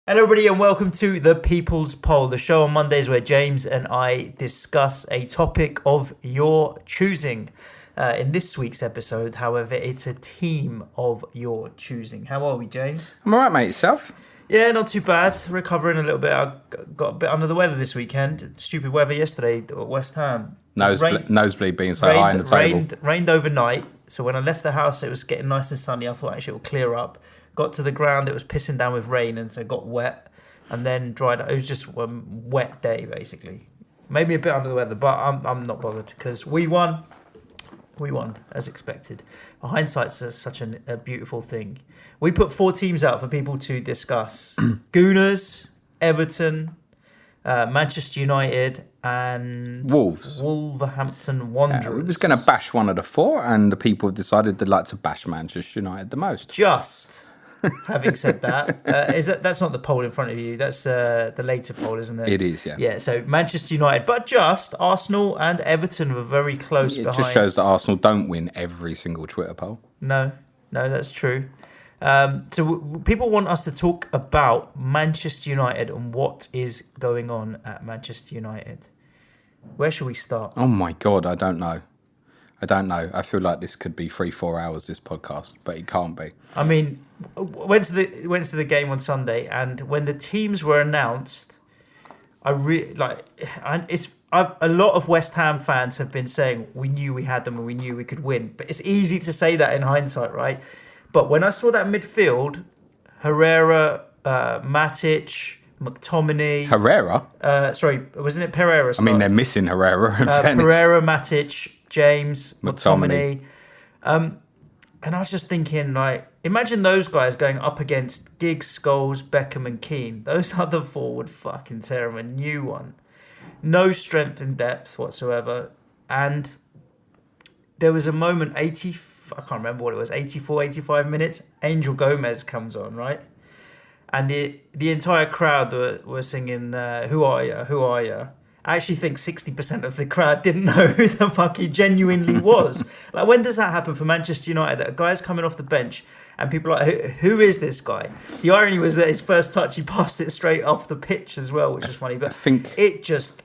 Hello everybody and welcome to the People's Poll, the show on Mondays where James and I discuss a topic of your choosing. In this week's episode, however, it's a team of your choosing. How are we, James? I'm alright, mate. Yourself? Yeah, not too bad. Recovering a little bit. I got a bit under the weather this weekend. Stupid weather yesterday at West Ham. Nosebleed being so high on the table. Rained overnight, so when I left the house it was getting nice and sunny. I thought actually it will clear up. Got to the ground, it was pissing down with rain, and so it got wet and then dried up. It was just a wet day, basically. Maybe a bit under the weather, but I'm not bothered because we won. We won, as expected. Hindsight's such a beautiful thing. We put 4 teams out for people to discuss. Gooners, Everton, Manchester United, and Wolverhampton Wanderers. We was going to bash one of the 4, and the people have decided they'd like to bash Manchester United the most. Just having said that, that's not the poll in front of you. That's the later poll, isn't it? It is, yeah. Yeah, so Manchester United, but just Arsenal and Everton were very close behind. It just shows that Arsenal don't win every single Twitter poll. No, that's true. So people want us to talk about Manchester United and what is going on at Manchester United. Where should we start? Oh my God, I don't know. I feel like this could be 3-4 hours, this podcast, but it can't be. I mean, went to the game on Sunday, and when the teams were announced, a lot of West Ham fans have been saying we knew we had them and we knew we could win. But it's easy to say that in hindsight, right? But when I saw that midfield, Herrera, Matic, McTominay... Herrera? Sorry, wasn't it Pereira? I mean, they're missing Herrera. Pereira, Matic, James, McTominay. And I was just thinking, like, imagine those guys going up against Giggs, Scholes, Beckham and Keane. Those other 4 would fucking tear them a new one. No strength and depth whatsoever. And there was a moment, I can't remember what it was, 84, 85 minutes, Angel Gomez comes on, right? And the entire crowd were singing, who are you, who are you? I actually think 60% of the crowd didn't know who the fuck he genuinely was. Like, when does that happen for Manchester United? That a guy's coming off the bench and people are like, who is this guy? The irony was that his first touch, he passed it straight off the pitch as well, which is funny. But I think it's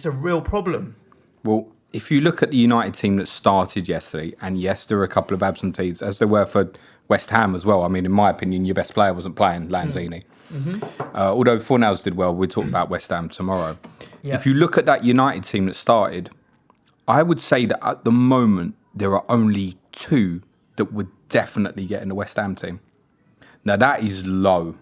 a real problem. Well, if you look at the United team that started yesterday, and yes, there were a couple of absentees, as there were for West Ham as well. I mean, in my opinion, your best player wasn't playing, Lanzini. Mm-hmm. Although Fornals did well, we'll talk about West Ham tomorrow. Yeah. If you look at that United team that started, I would say that at the moment, there are only 2 that would definitely get in the West Ham team. Now, that is low.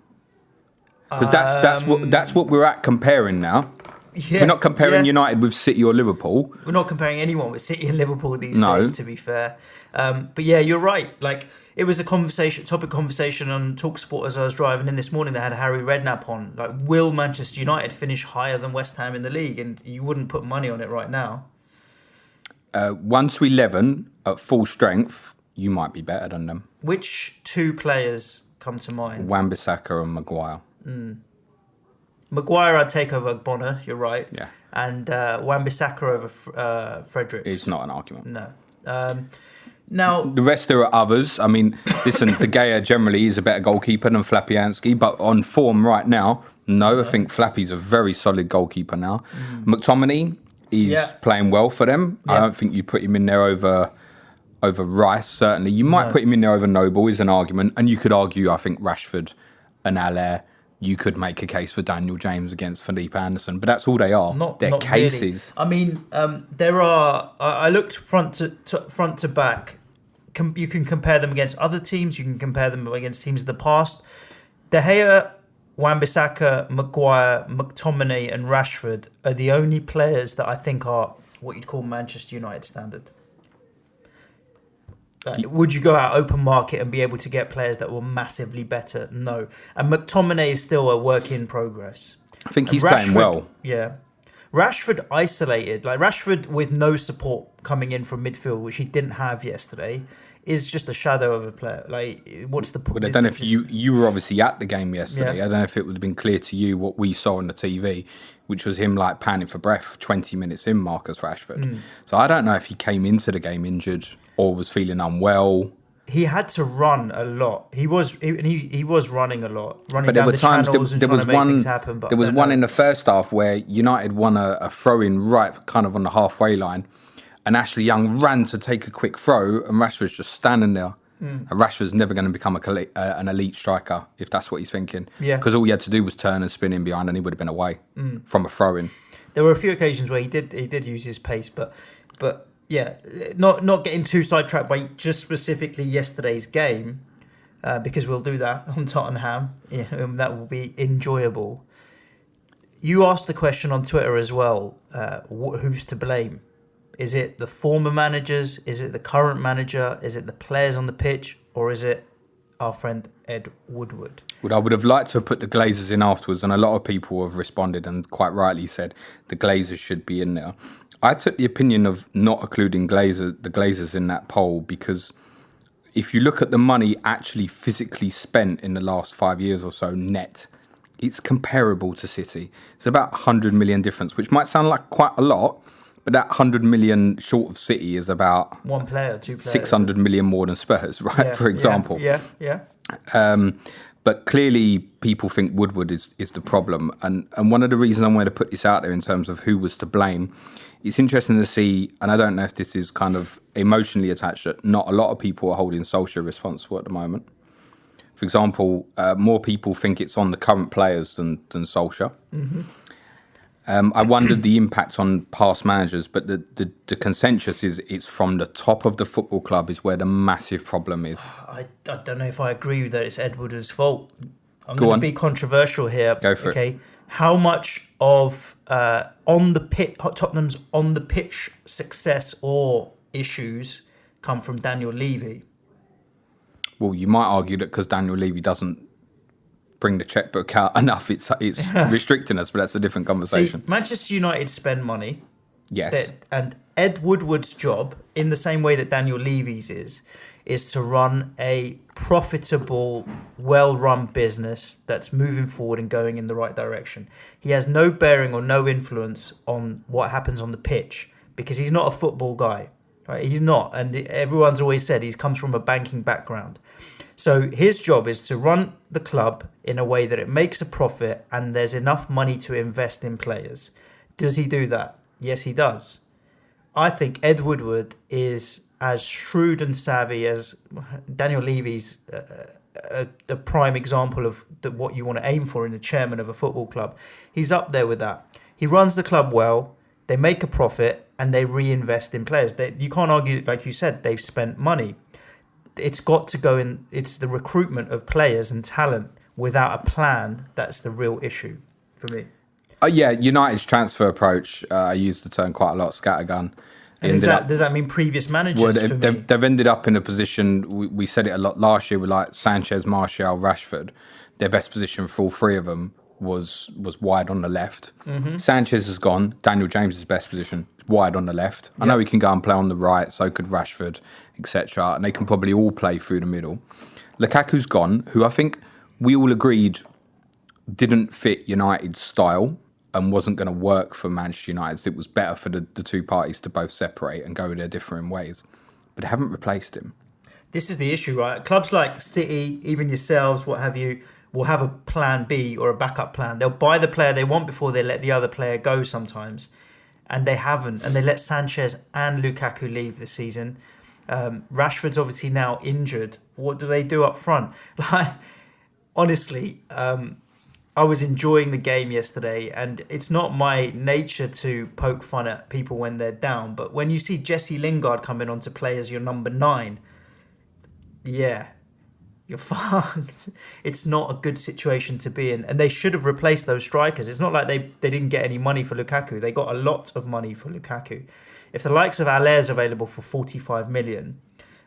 Because that's what we're at comparing now. Yeah, we're not comparing United with City or Liverpool. We're not comparing anyone with City and Liverpool these days, to be fair. But yeah, you're right. Like, it was a topic conversation on TalkSport as I was driving in this morning. They had Harry Redknapp on. Like, will Manchester United finish higher than West Ham in the league? And you wouldn't put money on it right now. 1 to 11 at full strength, you might be better than them. Which 2 players come to mind? Wan-Bissaka and Maguire. Maguire I'd take over Bonner, you're right. Yeah. And Wan-Bissaka over Frederick. It's not an argument. No. Now, the rest, there are others. I mean, listen, De Gea generally is a better goalkeeper than Flapianski, but on form right now, no, I think Flappy's a very solid goalkeeper now. McTominay is playing well for them. I don't think you put him in there over Rice, certainly. You might put him in there over Noble, is an argument. And you could argue, I think, Rashford and Allaire. You could make a case for Daniel James against Felipe Anderson, but that's all they are. They're cases. Really. I mean, there are. I looked front to back. You can compare them against other teams. You can compare them against teams of the past. De Gea, Wan-Bissaka, Maguire, McTominay, and Rashford are the only players that I think are what you'd call Manchester United standard. Would you go out open market and be able to get players that were massively better? No. And McTominay is still a work in progress. I think he's playing well. Yeah. Rashford isolated, like Rashford with no support coming in from midfield, which he didn't have yesterday, is just a shadow of a player. Like, what's the point? Well, I don't know if you were obviously at the game yesterday. Yeah. I don't know if it would have been clear to you what we saw on the TV, which was him like panting for breath 20 minutes in, Marcus Rashford. So I don't know if he came into the game injured or was feeling unwell. he had to run a lot. He was running a lot, running But there down were the times channels and there trying was to make one things happen. But there was one in the first half where United won a throw in right kind of on the halfway line, and Ashley Young ran to take a quick throw, and Rashford's just standing there. And Rashford's never going to become an elite striker if that's what he's thinking. Yeah. Because all he had to do was turn and spin in behind, and he would have been away from a throw in. There were a few occasions where he did use his pace, but yeah, not getting too sidetracked by just specifically yesterday's game, because we'll do that on Tottenham. Yeah, that will be enjoyable. You asked the question on Twitter as well. Who's to blame? Is it the former managers? Is it the current manager? Is it the players on the pitch? Or is it our friend Ed Woodward? Well, I would have liked to have put the Glazers in afterwards, and a lot of people have responded and quite rightly said the Glazers should be in there. I took the opinion of not including the Glazers in that poll because if you look at the money actually physically spent in the last 5 years or so net, it's comparable to City. It's about 100 million difference, which might sound like quite a lot, but that 100 million short of City is about one player, two players, 600 million more than Spurs, right? Yeah, for example. Yeah. But clearly people think Woodward is the problem. And one of the reasons I wanted to put this out there in terms of who was to blame, it's interesting to see, and I don't know if this is kind of emotionally attached, that not a lot of people are holding Solskjaer responsible at the moment. For example, more people think it's on the current players than Solskjaer. Mm-hmm. I wondered the impact on past managers, but the consensus is it's from the top of the football club is where the massive problem is. I don't know if I agree that it's Ed Woodward's fault. I'm going to be controversial here. Go for it. How much of Tottenham's on the pitch success or issues come from Daniel Levy? Well, you might argue that because Daniel Levy doesn't bring the checkbook out enough, it's restricting us, but that's a different conversation. See, Manchester United spend money. Yes. And Ed Woodward's job, in the same way that Daniel Levy's is to run a profitable, well-run business that's moving forward and going in the right direction. He has no bearing or no influence on what happens on the pitch because he's not a football guy. Right? He's not. And everyone's always said he comes from a banking background. So his job is to run the club in a way that it makes a profit and there's enough money to invest in players. Does he do that? Yes, he does. I think Ed Woodward is as shrewd and savvy as Daniel Levy's a prime example of what you want to aim for in the chairman of a football club. He's up there with that. He runs the club well, they make a profit and they reinvest in players. You can't argue, like you said, they've spent money. It's got to go in. It's the recruitment of players and talent without a plan that's the real issue for me. Yeah, United's transfer approach, I use the term quite a lot, scattergun. And does that mean previous managers? Well, for me? they've ended up in a position, we said it a lot last year with like Sanchez, Martial, Rashford. Their best position for all three of them was wide on the left. Mm-hmm. Sanchez has gone. Daniel James's best position is wide on the left. I know he can go and play on the right, so could Rashford, etc. And they can probably all play through the middle. Lukaku's gone, who I think we all agreed didn't fit United's style and wasn't going to work for Manchester United. So it was better for the two parties to both separate and go their different ways. But they haven't replaced him. This is the issue, right? Clubs like City, even yourselves, what have you, will have a plan B or a backup plan. They'll buy the player they want before they let the other player go sometimes. And they haven't. And they let Sanchez and Lukaku leave this season. Rashford's obviously now injured. What do they do up front? Like, honestly, I was enjoying the game yesterday, and it's not my nature to poke fun at people when they're down. But when you see Jesse Lingard coming on to play as your number 9, yeah, you're fucked. It's not a good situation to be in. And they should have replaced those strikers. It's not like they didn't get any money for Lukaku. They got a lot of money for Lukaku. If the likes of Aller's available for 45 million,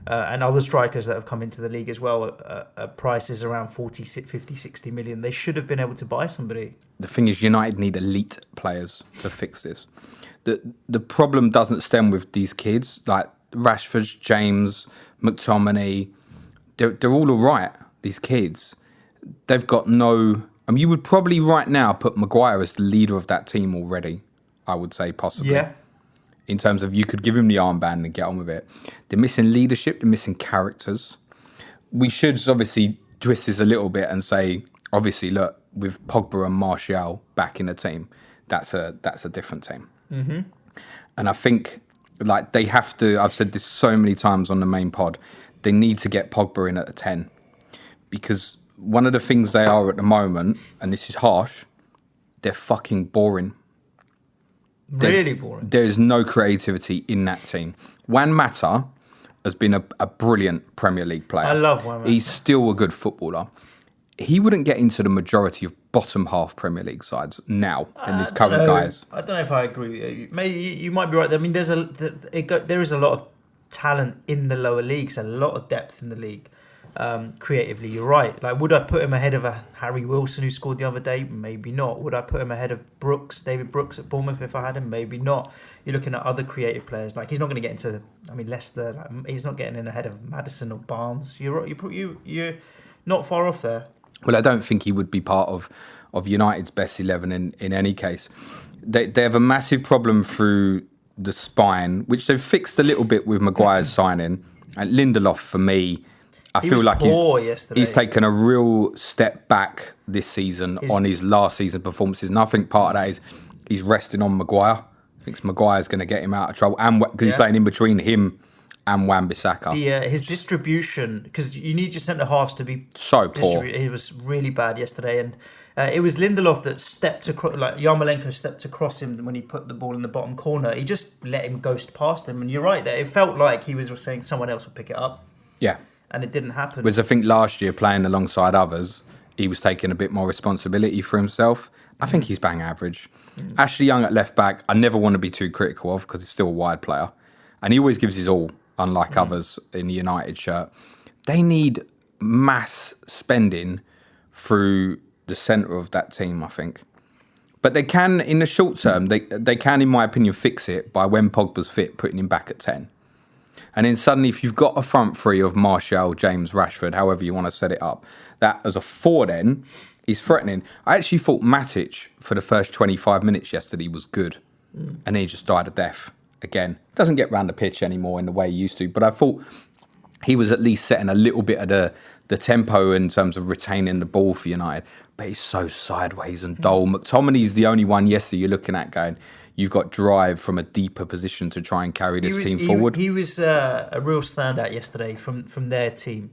and other strikers that have come into the league as well at prices around 40, 50, 60 million, they should have been able to buy somebody. The thing is, United need elite players to fix this. The problem doesn't stem with these kids, like Rashford, James, McTominay. They're all right, these kids. They've got no... I mean, you would probably right now put Maguire as the leader of that team already, I would say, possibly. Yeah. In terms of you could give him the armband and get on with it. They're missing leadership. They're missing characters. we should obviously twist this a little bit and say, obviously, look, with Pogba and Martial back in the team, that's a different team. Mm-hmm. And I think, like, they have to, I've said this so many times on the main pod, they need to get Pogba in at a 10. Because one of the things they are at the moment, and this is harsh, they're fucking boring. Really boring. There is no creativity in that team. Juan Mata has been a brilliant Premier League player. I love Juan Mata. He's still a good footballer. He wouldn't get into the majority of bottom half Premier League sides now in these current guys. I don't know if I agree with you. Maybe you might be right. I mean, there is a lot of talent in the lower leagues, a lot of depth in the league. Creatively, you're right. Like, would I put him ahead of a Harry Wilson who scored the other day? Maybe not. Would I put him ahead of David Brooks at Bournemouth if I had him? Maybe not. You're looking at other creative players. Like, he's not going to get into. I mean, Leicester. Like, he's not getting in ahead of Maddison or Barnes. You're not far off there. Well, I don't think he would be part of United's best 11 in any case. They have a massive problem through the spine, which they've fixed a little bit with Maguire's signing. And Lindelof, for me, I feel like he's taken a real step back this season on his last season performances. And I think part of that is he's resting on Maguire. I think Maguire's going to get him out of trouble. And because he's playing in between him and Wan-Bissaka. His distribution, because you need your centre-halves to be so poor. It was really bad yesterday. And it was Lindelof that stepped across, like Yarmolenko stepped across him when he put the ball in the bottom corner. He just let him ghost past him. And you're right, that it felt like he was saying someone else would pick it up. Yeah. And it didn't happen. Whereas I think last year, playing alongside others, he was taking a bit more responsibility for himself. I think he's bang average. Ashley Young at left back, I never want to be too critical of because he's still a wide player. And he always gives his all, unlike others in the United shirt. They need mass spending through the centre of that team, I think. But they can, in the short term, they can, in my opinion, fix it by when Pogba's fit, putting him back at 10. And then suddenly, if you've got a front three of Martial, James, Rashford, however you want to set it up, that as a 4 then is threatening. I actually thought Matic for the first 25 minutes yesterday was good. And then he just died a death again. Doesn't get round the pitch anymore in the way he used to. But I thought he was at least setting a little bit of the tempo in terms of retaining the ball for United. But he's so sideways and dull. McTominay's the only one yesterday you're looking at going, you've got drive from a deeper position to try and carry this team forward. He was a real standout yesterday from their team.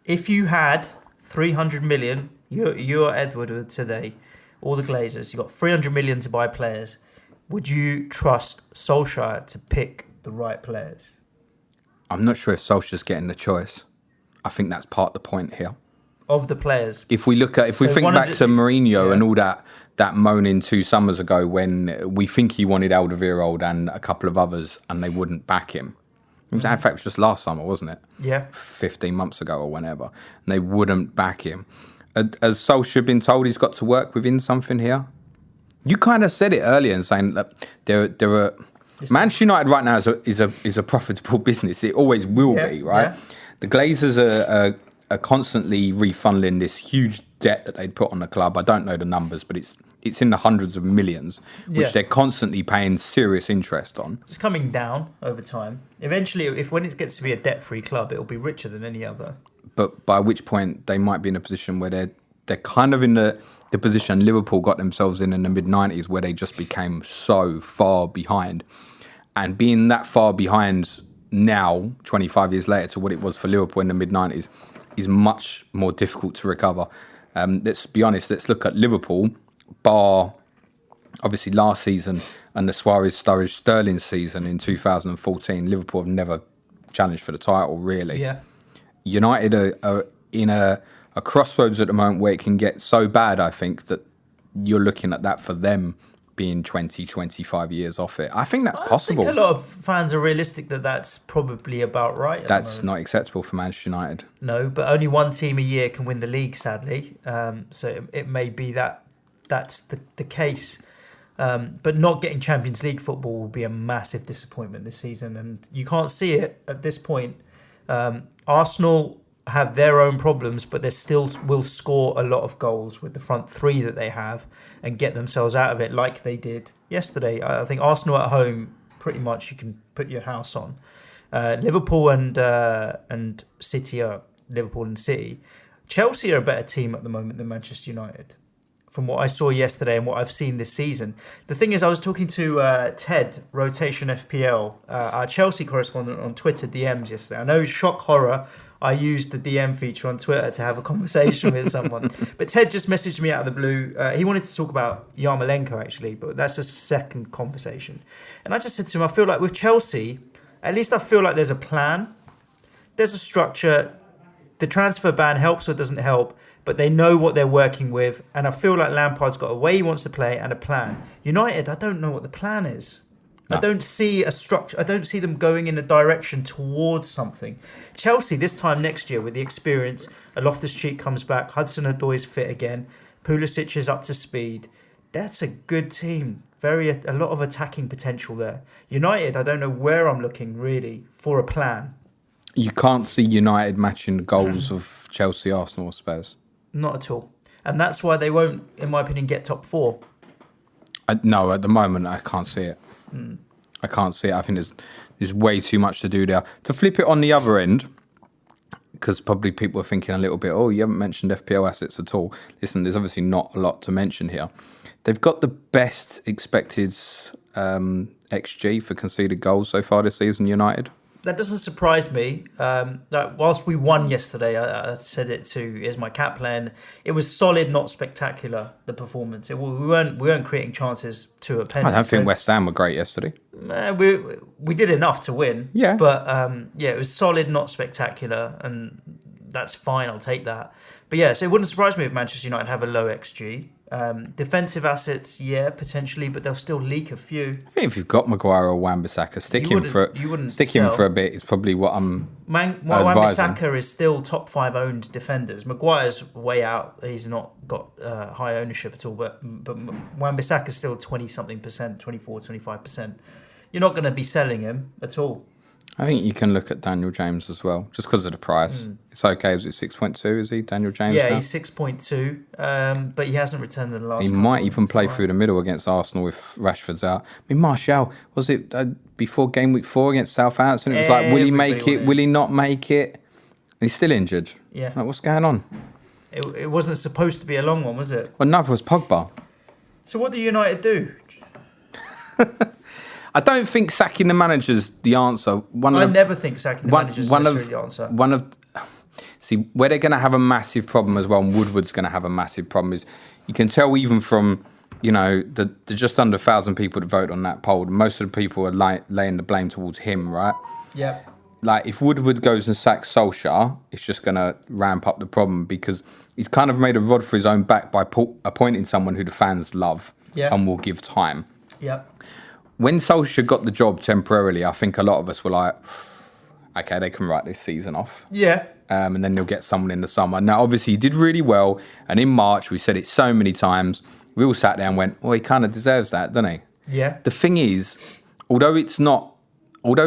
If you had 300 million, you're Edward today, all the Glazers, you've got 300 million to buy players. Would you trust Solskjaer to pick the right players? I'm not sure if Solskjaer's getting the choice. I think that's part of the point here. Of the players. If we think back to Mourinho and all that moaning 2 summers ago when we think he wanted Alderweireld and a couple of others and they wouldn't back him. In fact, it was just last summer, wasn't it? Yeah. 15 months ago or whenever. And they wouldn't back him. Has Solskjaer been told he's got to work within something here? You kind of said it earlier in saying that there are... Manchester United right now is a profitable business. It always will be, right? Yeah. The Glazers are constantly refunneling this huge debt that they'd put on the club. I don't know the numbers, but it's in the hundreds of millions, which they're constantly paying serious interest on. It's coming down over time. Eventually, when it gets to be a debt-free club, it'll be richer than any other. But by which point they might be in a position where they're kind of in the position Liverpool got themselves in the mid-90s, where they just became so far behind. And being that far behind now, 25 years later, to what it was for Liverpool in the mid-90s, is much more difficult to recover. Let's be honest, let's look at Liverpool, bar obviously last season and the Suarez, Sturridge, Sterling season in 2014. Liverpool have never challenged for the title, really. Yeah. United are in a crossroads at the moment where it can get so bad, I think, that you're looking at that for them being 20, 25 years off it. I think that's possible. I think a lot of fans are realistic that that's probably about right. That's not acceptable for Manchester United. No, but only one team a year can win the league, sadly. So it may be that's the case. But not getting Champions League football will be a massive disappointment this season. And you can't see it at this point. Arsenal have their own problems, but they still will score a lot of goals with the front three that they have and get themselves out of it like they did yesterday. I think Arsenal at home, pretty much you can put your house on. Liverpool and City are Liverpool and City. Chelsea are a better team at the moment than Manchester United, from what I saw yesterday and what I've seen this season. The thing is, I was talking to Ted, Rotation FPL, our Chelsea correspondent on Twitter DMs yesterday. I know, shock horror, I used the DM feature on Twitter to have a conversation with someone. But Ted just messaged me out of the blue. He wanted to talk about Yarmolenko, actually, but that's just a second conversation. And I just said to him, I feel like with Chelsea, at least I feel like there's a plan. There's a structure. The transfer ban helps or doesn't help, but they know what they're working with. And I feel like Lampard's got a way he wants to play and a plan. United, I don't know what the plan is. No. I don't see a structure. I don't see them going in a direction towards something. Chelsea, this time next year, with the experience, Loftus-Cheek comes back, Hudson-Odoi's fit again, Pulisic is up to speed. That's a good team. A lot of attacking potential there. United, I don't know where I'm looking, really, for a plan. You can't see United matching the goals of Chelsea, Arsenal or Spurs. Not at all. And that's why they won't, in my opinion, get top four. No, at the moment, I can't see it. I can't see it. I think there's way too much to do there. To flip it on the other end, because probably people are thinking a little bit, oh, you haven't mentioned FPL assets at all. Listen, there's obviously not a lot to mention here. They've got the best expected XG for conceded goals so far this season, United. That doesn't surprise me. Whilst we won yesterday, I said it to Is My Cat playing. It was solid, not spectacular, the performance. We weren't creating chances to a penalty. I don't think West Ham were great yesterday. We did enough to win. Yeah. But it was solid, not spectacular, and that's fine. I'll take that. But yeah, so it wouldn't surprise me if Manchester United have a low XG. Defensive assets, yeah, potentially, but they'll still leak a few. I think if you've got Maguire or Wan-Bissaka, stick him for a bit is probably what I'm advising. Wan-Bissaka is still top 5 owned defenders. Maguire's way out. He's not got high ownership at all, but Wan-Bissaka is still 20-something%, 24, 25%. You're not going to be selling him at all. I think you can look at Daniel James as well, just because of the price. It's okay. Was it 6.2? Is he Daniel James? Yeah, now? He's 6.2, but he hasn't returned in the last. He might even play through the middle against Arsenal if Rashford's out. I mean, Martial, was it before game week 4 against Southampton? It was like, will he make it? Will he not make it? And he's still injured. Yeah. Like, what's going on? It wasn't supposed to be a long one, was it? Well, neither was Pogba. So what do United do? I don't think sacking the manager's the answer. I never think sacking the manager's necessarily the answer. See, where they're going to have a massive problem as well, and Woodward's going to have a massive problem, is you can tell even from, the just under 1,000 people that vote on that poll, most of the people are laying the blame towards him, right? Yeah. Like, if Woodward goes and sacks Solskjaer, it's just going to ramp up the problem, because he's kind of made a rod for his own back by appointing someone who the fans love and will give time. Yeah. When Solskjaer got the job temporarily, I think a lot of us were like, okay, they can write this season off. Yeah. And then they'll get someone in the summer. Now, obviously, he did really well. And in March, we said it so many times, we all sat there and went, well, he kind of deserves that, doesn't he? Yeah. The thing is, although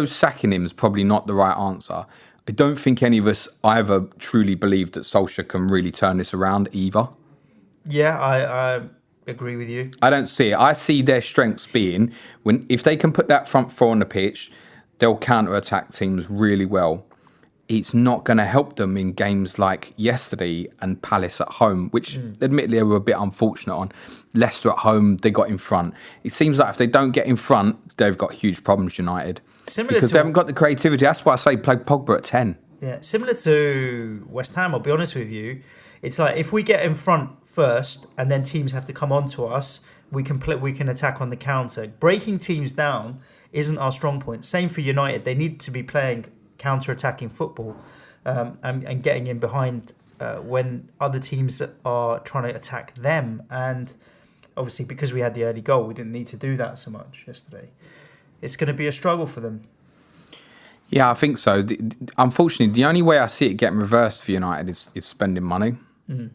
sacking him is probably not the right answer, I don't think any of us either truly believe that Solskjaer can really turn this around either. Yeah, I agree with you. I don't see it. I see their strengths being if they can put that front four on the pitch, they'll counter-attack teams really well. It's not going to help them in games like yesterday and Palace at home, which admittedly they were a bit unfortunate on. Leicester at home, they got in front. It seems like if they don't get in front, they've got huge problems, United. Because they haven't got the creativity. That's why I say play Pogba at 10. Yeah, similar to West Ham, I'll be honest with you. It's like if we get in front first and then teams have to come on to us, we can attack on the counter. Breaking teams down isn't our strong point. Same for United. They need to be playing counter-attacking football and getting in behind when other teams are trying to attack them. And obviously, because we had the early goal, we didn't need to do that so much yesterday. It's going to be a struggle for them. Yeah, I think so. Unfortunately, the only way I see it getting reversed for United is spending money. Mm.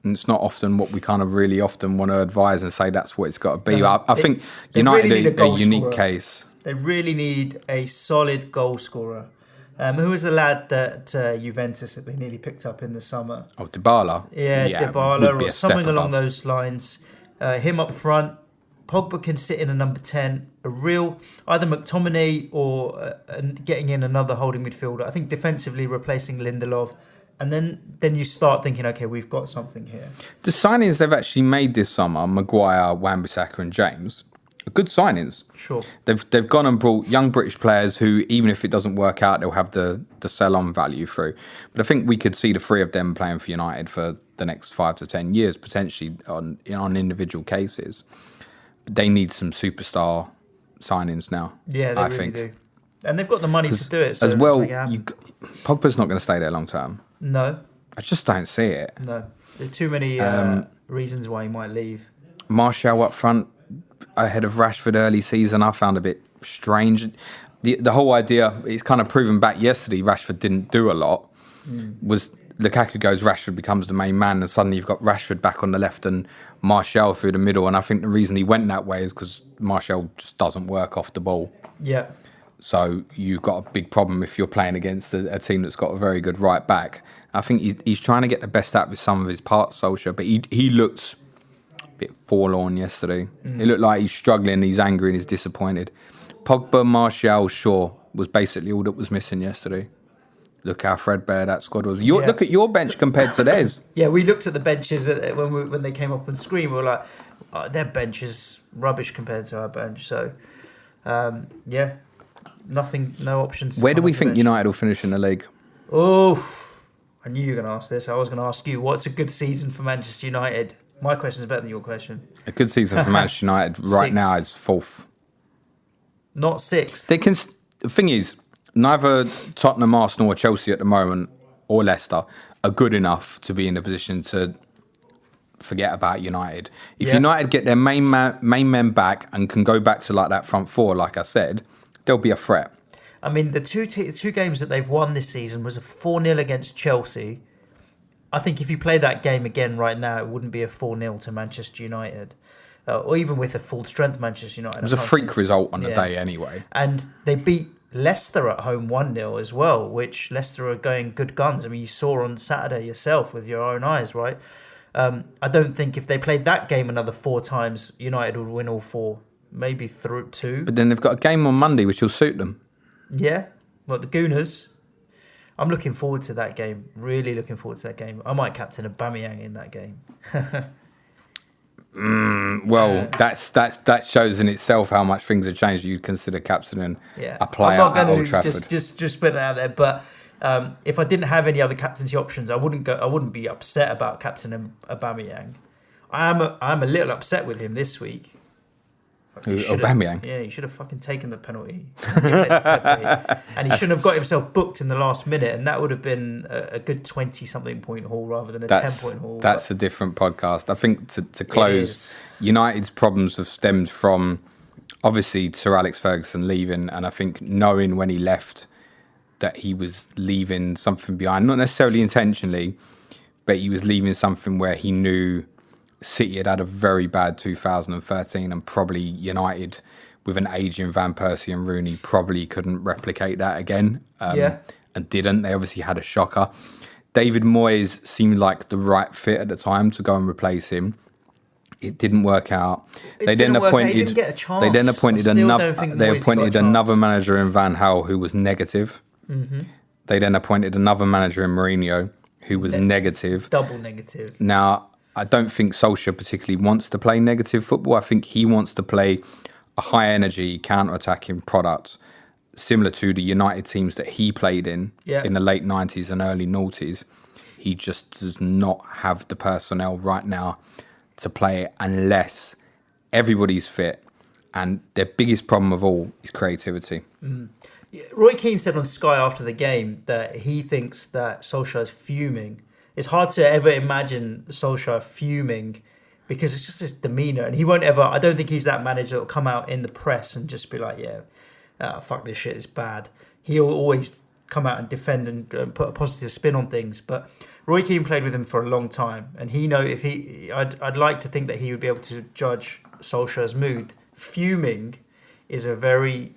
And it's not often what we kind of really often want to advise and say that's what it's got to be. No, I think United really are a unique case. They really need a solid goal scorer. Who was the lad that Juventus that they nearly picked up in the summer? Oh, Dybala. Yeah, Dybala or something along those lines. Him up front, Pogba can sit in a number 10, a real either McTominay or getting in another holding midfielder. I think defensively replacing Lindelof. And then you start thinking, okay, we've got something here. The signings they've actually made this summer, Maguire, Wan-Bissaka and James, are good signings. Sure. They've gone and brought young British players who, even if it doesn't work out, they'll have the sell-on value through. But I think we could see the three of them playing for United for the next 5 to 10 years, potentially on individual cases. But they need some superstar signings now. Yeah, they really do. And they've got the money to do it. So as well, Pogba's not going to stay there long term. No. I just don't see it. No. There's too many reasons why he might leave. Martial up front ahead of Rashford early season, I found a bit strange. The whole idea, it's kind of proven back yesterday, Rashford didn't do a lot, was Lukaku goes, Rashford becomes the main man, and suddenly you've got Rashford back on the left and Martial through the middle. And I think the reason he went that way is because Martial just doesn't work off the ball. Yeah. So you've got a big problem if you're playing against a team that's got a very good right back. I think he's trying to get the best out of some of his parts, Solskjaer, but he looked a bit forlorn yesterday. It looked like he's struggling, he's angry and he's disappointed. Pogba, Martial, Shaw was basically all that was missing yesterday. Look how threadbare that squad was. Look at your bench compared to theirs. Yeah, we looked at the benches when they came up on screen. We were like, their bench is rubbish compared to our bench. So, nothing, no options. Where do we think United will finish in the league? Oh, I knew you were going to ask this. I was going to ask you, what's a good season for Manchester United? My question is better than your question. A good season for Manchester United right now is 4th. Not 6th. The thing is, neither Tottenham, Arsenal or Chelsea at the moment, or Leicester, are good enough to be in a position to forget about United. If United get their main men back and can go back to like that front four, like I said, they'll be a threat. I mean, the two games that they've won this season was a 4-0 against Chelsea. I think if you play that game again right now, it wouldn't be a 4-0 to Manchester United. Or even with a full-strength Manchester United. It was a freak result on the day anyway. And they beat Leicester at home 1-0 as well, which Leicester are going good guns. I mean, you saw on Saturday yourself with your own eyes, right? I don't think if they played that game another 4 times, United would win all 4. Maybe through 2. But then they've got a game on Monday which will suit them. Yeah. Well, the Gooners. I'm looking forward to that game. Really looking forward to that game. I might captain Aubameyang in that game. That shows in itself how much things have changed. You'd consider captaining a player at Old Trafford. Just put it out there. But if I didn't have any other captaincy options, I wouldn't be upset about captaining Aubameyang. I'm a little upset with him this week. Aubameyang? Yeah, he should have fucking taken the penalty. And he shouldn't have got himself booked in the last minute, and that would have been a good 20-something point haul rather than a 10-point haul. That's a different podcast. I think to close, United's problems have stemmed from, obviously, Sir Alex Ferguson leaving, and I think knowing when he left that he was leaving something behind, not necessarily intentionally, but he was leaving something where he knew City had a very bad 2013, and probably United, with an aging Van Persie and Rooney, probably couldn't replicate that again. And didn't. They obviously had a shocker. David Moyes seemed like the right fit at the time to go and replace him. It didn't work out. They then appointed another manager in Van Gaal who was negative. Mm-hmm. They then appointed another manager in Mourinho who was negative. Double negative. Now, I don't think Solskjaer particularly wants to play negative football. I think he wants to play a high-energy, counter-attacking product, similar to the United teams that he played in the late 90s and early noughties. He just does not have the personnel right now to play it unless everybody's fit. And their biggest problem of all is creativity. Mm. Roy Keane said on Sky after the game that he thinks that Solskjaer is fuming. It's hard to ever imagine Solskjaer fuming because it's just his demeanour. And he won't ever... I don't think he's that manager that will come out in the press and just be like, fuck this shit, it's bad. He'll always come out and defend and put a positive spin on things. But Roy Keane played with him for a long time. And I'd like to think that he would be able to judge Solskjaer's mood. Fuming is a very...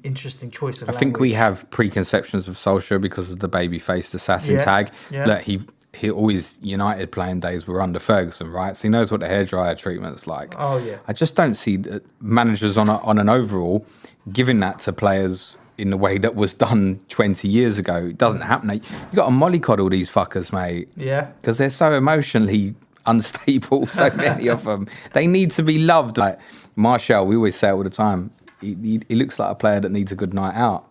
interesting choice of language. I think we have preconceptions of Solskjaer because of the baby-faced assassin tag. Yeah. That all his United playing days were under Ferguson, right? So he knows what the hairdryer treatment's like. Oh, yeah. I just don't see managers on an overall giving that to players in the way that was done 20 years ago. It doesn't happen. You got to mollycoddle these fuckers, mate. Yeah. Because they're so emotionally unstable, so many of them. They need to be loved. Like Martial, we always say it all the time. He looks like a player that needs a good night out.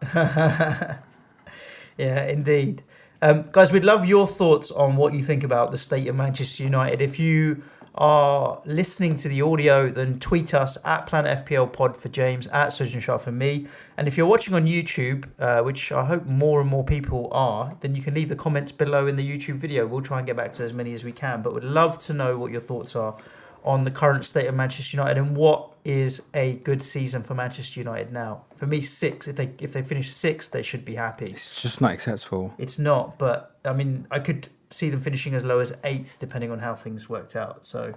Yeah, indeed. Guys, we'd love your thoughts on what you think about the state of Manchester United. If you are listening to the audio, then tweet us at Planet FPL Pod for James, at Sojan Shah for me. And if you're watching on YouTube, which I hope more and more people are, then you can leave the comments below in the YouTube video. We'll try and get back to as many as we can. But we'd love to know what your thoughts are on the current state of Manchester United and what is a good season for Manchester United now. For me, 6. If they finish 6th, they should be happy. It's just not acceptable. It's not, but I mean, I could see them finishing as low as 8th, depending on how things worked out. So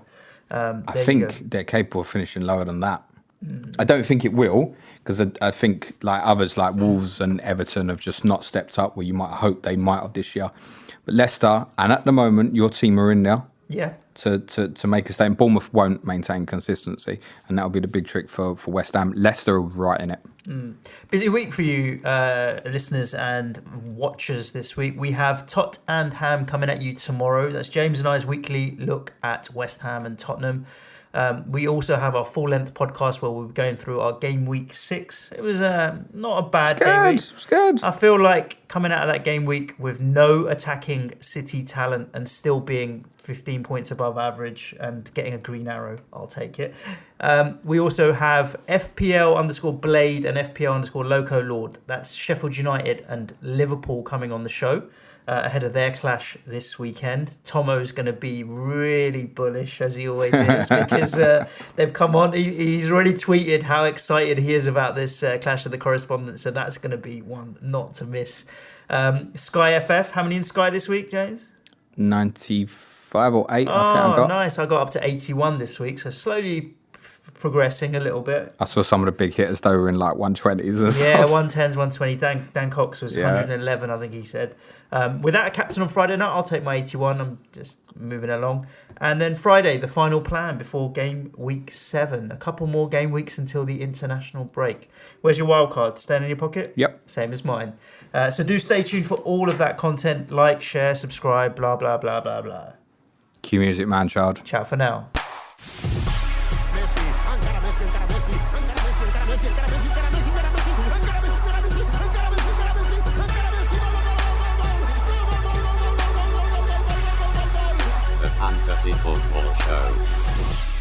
I think they're capable of finishing lower than that. I don't think it will, because I think like others like Wolves and Everton have just not stepped up where you might hope they might have this year. But Leicester, and at the moment, your team are in there. Yeah. To make a statement. Bournemouth won't maintain consistency, and that'll be the big trick for West Ham. Leicester are right in it. Busy week for you, listeners and watchers this week. We have Tot and Ham coming at you tomorrow. That's James and I's weekly look at West Ham and Tottenham. We also have our full-length podcast where we're going through our game week 6. It was not a bad game week. It's good. I feel like coming out of that game week with no attacking City talent and still being 15 points above average and getting a green arrow, I'll take it. We also have FPL_Blade and FPL_Loco Lord. That's Sheffield United and Liverpool coming on the show. Ahead of their clash this weekend. Tomo's going to be really bullish, as he always is, because they've come on. He's already tweeted how excited he is about this clash of the correspondents, so that's going to be one not to miss. Sky FF, how many in Sky this week, James? 95 or 8, I think I got. Oh, nice. I got up to 81 this week, so slowly progressing a little bit. I saw some of the big hitters, they were in like 120s and stuff. Yeah, 110s, 120. Dan Cox was 111, I think he said. Without a captain on Friday night, I'll take my 81. I'm just moving along. And then Friday, the final plan before game week 7. A couple more game weeks until the international break. Where's your wild card? Staying in your pocket? Yep. Same as mine. So do stay tuned for all of that content. Like, share, subscribe, blah, blah, blah, blah, blah. Cue music, man, child. Ciao for now. Fantasy Football Show.